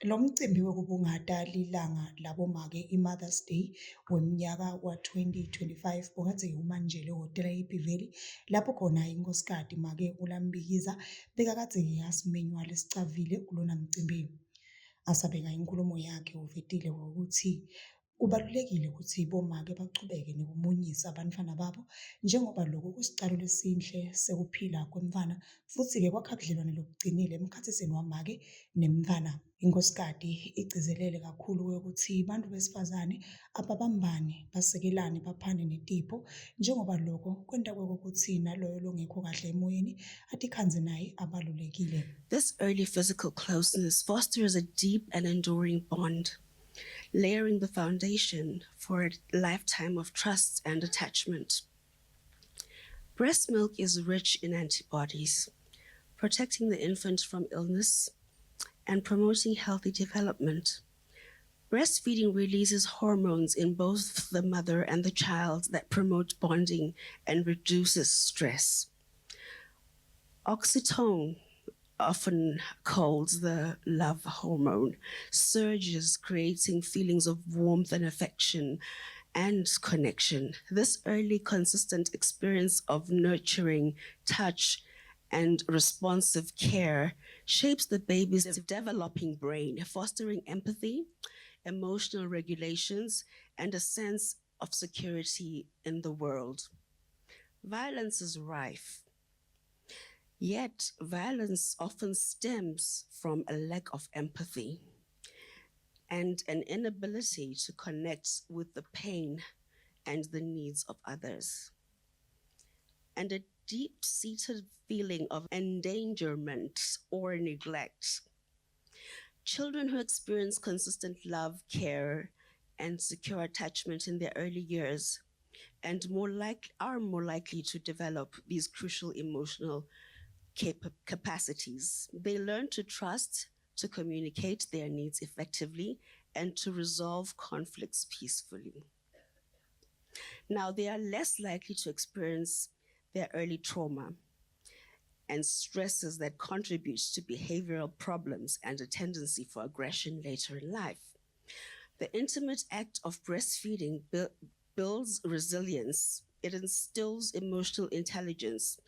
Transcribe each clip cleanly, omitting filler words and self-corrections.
Lo mcimbi wokubungata lilanga labomake i-Mother's Day weminyaka wa-2025 bungathi umanjele ehhotela iBiveli lapho khona inkosikazi make uLaMbikiza bekakade yasimenywa lesicavile kulona mcimbi. Asabeka inkulumo yakhe uvetile ukuthi kubalulekile ukuthi bomake bachubeke nokumunyisa abantwana babo njengoba lokho kusicalo lesinhle sekuphila kwemfana futhi-ke kwakha budlelwane lobucinile emkhathisini wamake nemfana. Inkosikazi igcizelele kakhulu ukuthi abantu besifazane ababambane, basekelane, baphane netipho njengoba lokho kwenta ukuthi naloyo longekho kahle emoyeni athi khanze naye abalulekile. This early physical closeness fosters a deep and enduring bond, layering the foundation for a lifetime of trust and attachment. Breast milk is rich in antibodies, protecting the infant from illness and promoting healthy development. Breastfeeding releases hormones in both the mother and the child that promote bonding and reduces stress. Oxytocin, often called the love hormone, surges, creating feelings of warmth and affection and connection. This early, consistent experience of nurturing, touch, and responsive care shapes the baby's developing brain, fostering empathy, emotional regulations, and a sense of security in the world. Violence is rife. Yet, violence often stems from a lack of empathy and an inability to connect with the pain and the needs of others, and a deep-seated feeling of endangerment or neglect. Children who experience consistent love, care, and secure attachment in their early years are more likely to develop these crucial emotional capacities. They learn to trust, to communicate their needs effectively, and to resolve conflicts peacefully. Now, they are less likely to experience their early trauma and stresses that contribute to behavioral problems and a tendency for aggression later in life. The intimate act of breastfeeding builds resilience, it instills emotional intelligence,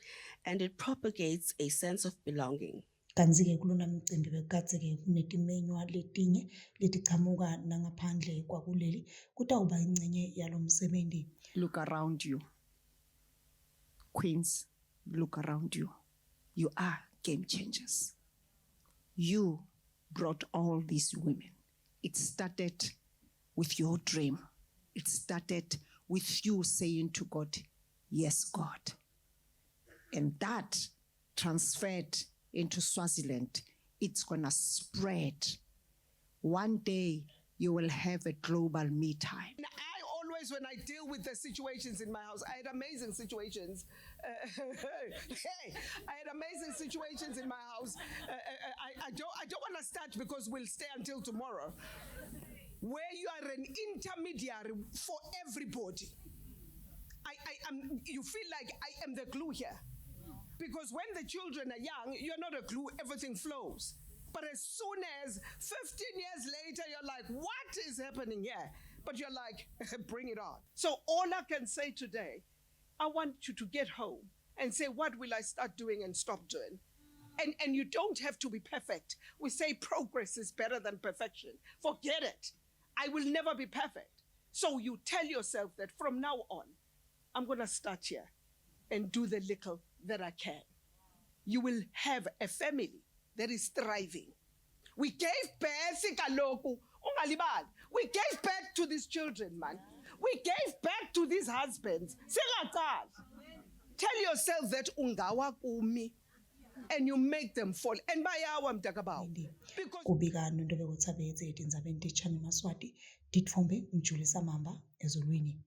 and it propagates a sense of belonging. Kanzi-ke kulona mcimbi bekade-ke kunetimenywa letinye letichamuka nangaphandle kwakuleli kutawuba ingcenye yalo msebenzi. Look around you. Queens, look around you. You are game changers. You brought all these women. It started with your dream. It started with you saying to God, yes, God. And that transferred into Swaziland. It's gonna spread. One day you will have a global me time. When I deal with the situations in my house, I had amazing situations. I had amazing situations in my house. I don't want to start because we'll stay until tomorrow. Where you are an intermediary for everybody. You feel like I am the glue here. Because when the children are young, you're not a glue, everything flows. But as soon as 15 years later, you're like, what is happening here? But you're like, bring it on. So all I can say today, I want you to get home and say, what will I start doing and stop doing? And you don't have to be perfect. We say progress is better than perfection. Forget it. I will never be perfect. So you tell yourself that from now on, I'm going to start here and do the little that I can. You will have a family that is thriving. We gave birth, we gave back to these children, man. We gave back to these husbands. Tell yourself that ungawa kumi, and you make them fall. And by our mtakabao. Because kubika nonto bekuthabetse etindzabeni techannel Maswati ditfombe mjulisa mamba ezulwini.